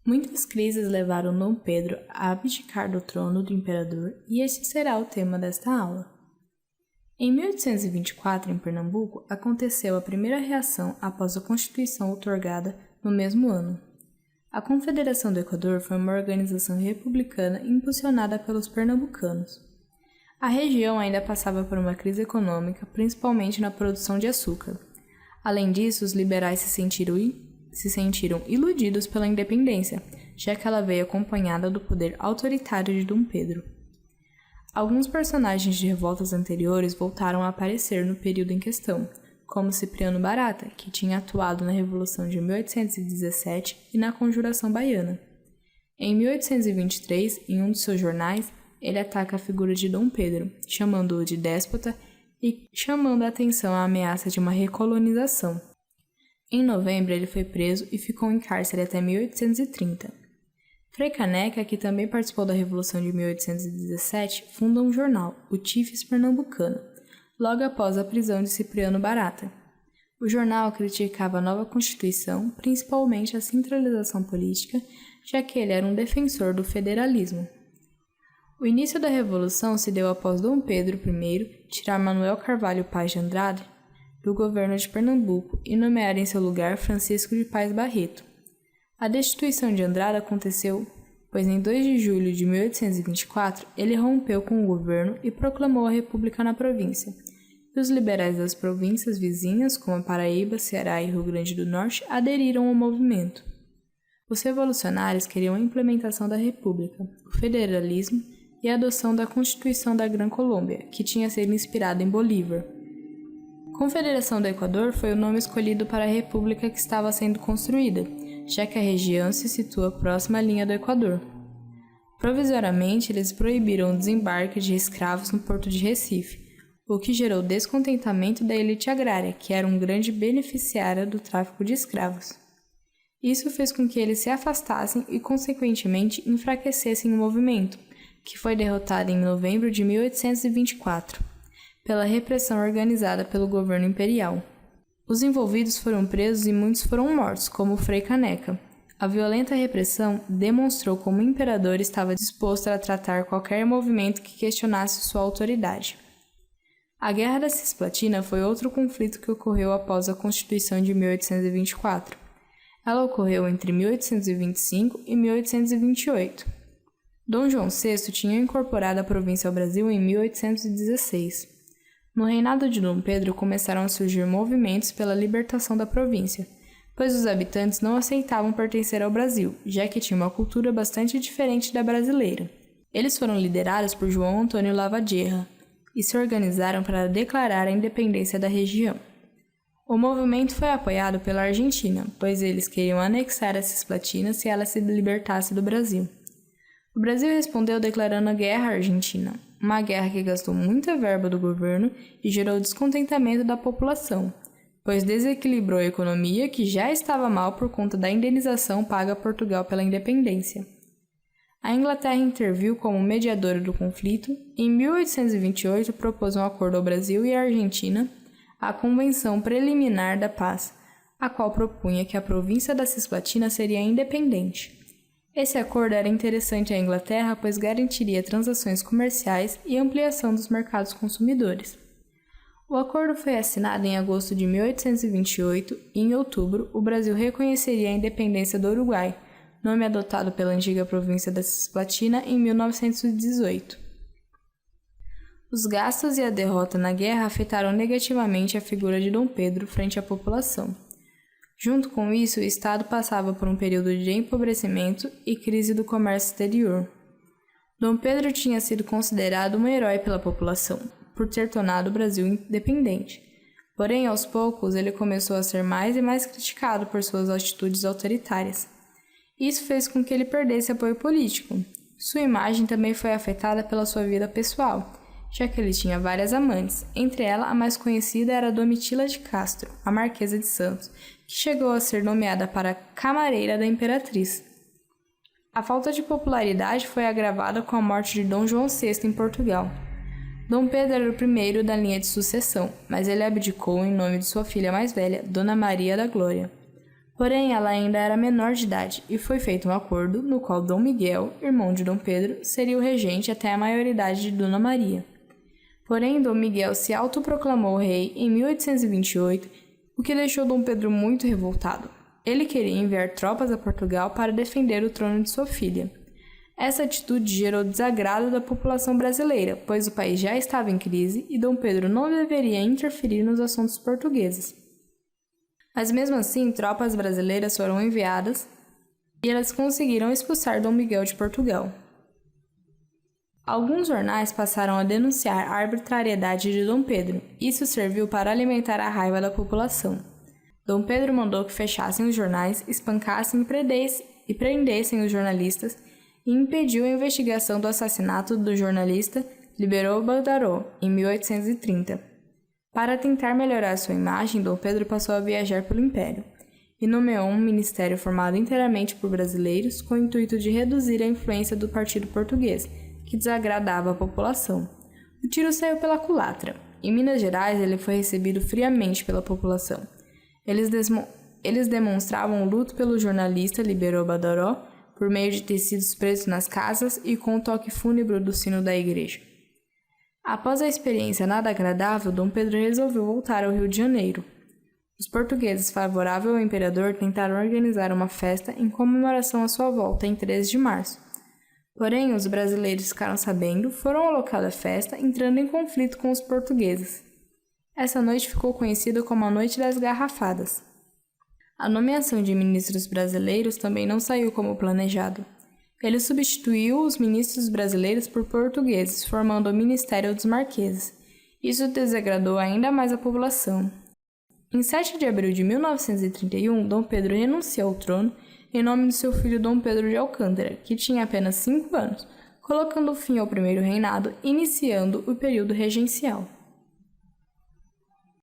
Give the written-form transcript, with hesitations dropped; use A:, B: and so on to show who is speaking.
A: Muitas crises levaram Dom Pedro a abdicar do trono do imperador e este será o tema desta aula. Em 1824, em Pernambuco, aconteceu a primeira reação após a Constituição outorgada no mesmo ano. A Confederação do Equador foi uma organização republicana impulsionada pelos pernambucanos. A região ainda passava por uma crise econômica, principalmente na produção de açúcar. Além disso, os liberais se sentiram iludidos pela independência, já que ela veio acompanhada do poder autoritário de Dom Pedro. Alguns personagens de revoltas anteriores voltaram a aparecer no período em questão, como Cipriano Barata, que tinha atuado na Revolução de 1817 e na Conjuração Baiana. Em 1823, em um de seus jornais, ele ataca a figura de Dom Pedro, chamando-o de déspota e chamando a atenção à ameaça de uma recolonização. Em novembro, ele foi preso e ficou em cárcere até 1830. Frei Caneca, que também participou da Revolução de 1817, funda um jornal, o Tifes Pernambucano, logo após a prisão de Cipriano Barata. O jornal criticava a nova Constituição, principalmente a centralização política, já que ele era um defensor do federalismo. O início da Revolução se deu após Dom Pedro I tirar Manuel Carvalho Paz de Andrade do governo de Pernambuco e nomear em seu lugar Francisco de Paz Barreto. A destituição de Andrade aconteceu pois em 2 de julho de 1824 ele rompeu com o governo e proclamou a república na província, e os liberais das províncias vizinhas, como a Paraíba, Ceará e Rio Grande do Norte, aderiram ao movimento. Os revolucionários queriam a implementação da república, o federalismo e a adoção da Constituição da Gran Colômbia, que tinha sido inspirada em Bolívar. Confederação do Equador foi o nome escolhido para a república que estava sendo construída, já que a região se situa próxima à linha do Equador. Provisoriamente, eles proibiram o desembarque de escravos no porto de Recife, o que gerou descontentamento da elite agrária, que era um grande beneficiária do tráfico de escravos. Isso fez com que eles se afastassem e, consequentemente, enfraquecessem o movimento, que foi derrotado em novembro de 1824, pela repressão organizada pelo governo imperial. Os envolvidos foram presos e muitos foram mortos, como Frei Caneca. A violenta repressão demonstrou como o imperador estava disposto a tratar qualquer movimento que questionasse sua autoridade. A Guerra da Cisplatina foi outro conflito que ocorreu após a Constituição de 1824. Ela ocorreu entre 1825 e 1828. Dom João VI tinha incorporado a província ao Brasil em 1816. No reinado de Dom Pedro começaram a surgir movimentos pela libertação da província, pois os habitantes não aceitavam pertencer ao Brasil, já que tinha uma cultura bastante diferente da brasileira. Eles foram liderados por João Antônio Lavagierra e se organizaram para declarar a independência da região. O movimento foi apoiado pela Argentina, pois eles queriam anexar a Cisplatina se ela se libertasse do Brasil. O Brasil respondeu declarando a guerra à Argentina, uma guerra que gastou muita verba do governo e gerou descontentamento da população, pois desequilibrou a economia que já estava mal por conta da indenização paga a Portugal pela independência. A Inglaterra interviu como mediadora do conflito e em 1828 propôs um acordo ao Brasil e à Argentina, a Convenção Preliminar da Paz, a qual propunha que a província da Cisplatina seria independente. Esse acordo era interessante à Inglaterra, pois garantiria transações comerciais e ampliação dos mercados consumidores. O acordo foi assinado em agosto de 1828 e, em outubro, o Brasil reconheceria a independência do Uruguai, nome adotado pela antiga província da Cisplatina em 1918. Os gastos e a derrota na guerra afetaram negativamente a figura de Dom Pedro frente à população. Junto com isso, o Estado passava por um período de empobrecimento e crise do comércio exterior. Dom Pedro tinha sido considerado um herói pela população, por ter tornado o Brasil independente. Porém, aos poucos, ele começou a ser mais e mais criticado por suas atitudes autoritárias. Isso fez com que ele perdesse apoio político. Sua imagem também foi afetada pela sua vida pessoal, já que ele tinha várias amantes. Entre elas, a mais conhecida era Domitila de Castro, a Marquesa de Santos, que chegou a ser nomeada para camareira da imperatriz. A falta de popularidade foi agravada com a morte de Dom João VI em Portugal. Dom Pedro era o primeiro da linha de sucessão, mas ele abdicou em nome de sua filha mais velha, Dona Maria da Glória. Porém, ela ainda era menor de idade e foi feito um acordo no qual Dom Miguel, irmão de Dom Pedro, seria o regente até a maioridade de Dona Maria. Porém, Dom Miguel se autoproclamou rei em 1828, o que deixou Dom Pedro muito revoltado. Ele queria enviar tropas a Portugal para defender o trono de sua filha. Essa atitude gerou desagrado da população brasileira, pois o país já estava em crise e Dom Pedro não deveria interferir nos assuntos portugueses. Mas mesmo assim, tropas brasileiras foram enviadas e elas conseguiram expulsar Dom Miguel de Portugal. Alguns jornais passaram a denunciar a arbitrariedade de Dom Pedro. Isso serviu para alimentar a raiva da população. Dom Pedro mandou que fechassem os jornais, espancassem e prendessem os jornalistas e impediu a investigação do assassinato do jornalista Libéraux Badaró, em 1830. Para tentar melhorar sua imagem, Dom Pedro passou a viajar pelo Império e nomeou um ministério formado inteiramente por brasileiros com o intuito de reduzir a influência do partido português, que desagradava a população. O tiro saiu pela culatra. Em Minas Gerais, ele foi recebido friamente pela população. Eles demonstravam luto pelo jornalista Libéraux Badaró por meio de tecidos presos nas casas e com o toque fúnebre do sino da igreja. Após a experiência nada agradável, Dom Pedro resolveu voltar ao Rio de Janeiro. Os portugueses favoráveis ao imperador tentaram organizar uma festa em comemoração à sua volta em 13 de março. Porém, os brasileiros ficaram sabendo, foram ao local da festa, entrando em conflito com os portugueses. Essa noite ficou conhecida como a Noite das Garrafadas. A nomeação de ministros brasileiros também não saiu como planejado. Ele substituiu os ministros brasileiros por portugueses, formando o Ministério dos Marqueses. Isso desagradou ainda mais a população. Em 7 de abril de 1931, Dom Pedro renunciou ao trono em nome de seu filho Dom Pedro de Alcântara, que tinha apenas 5 anos, colocando fim ao primeiro reinado, iniciando o período regencial.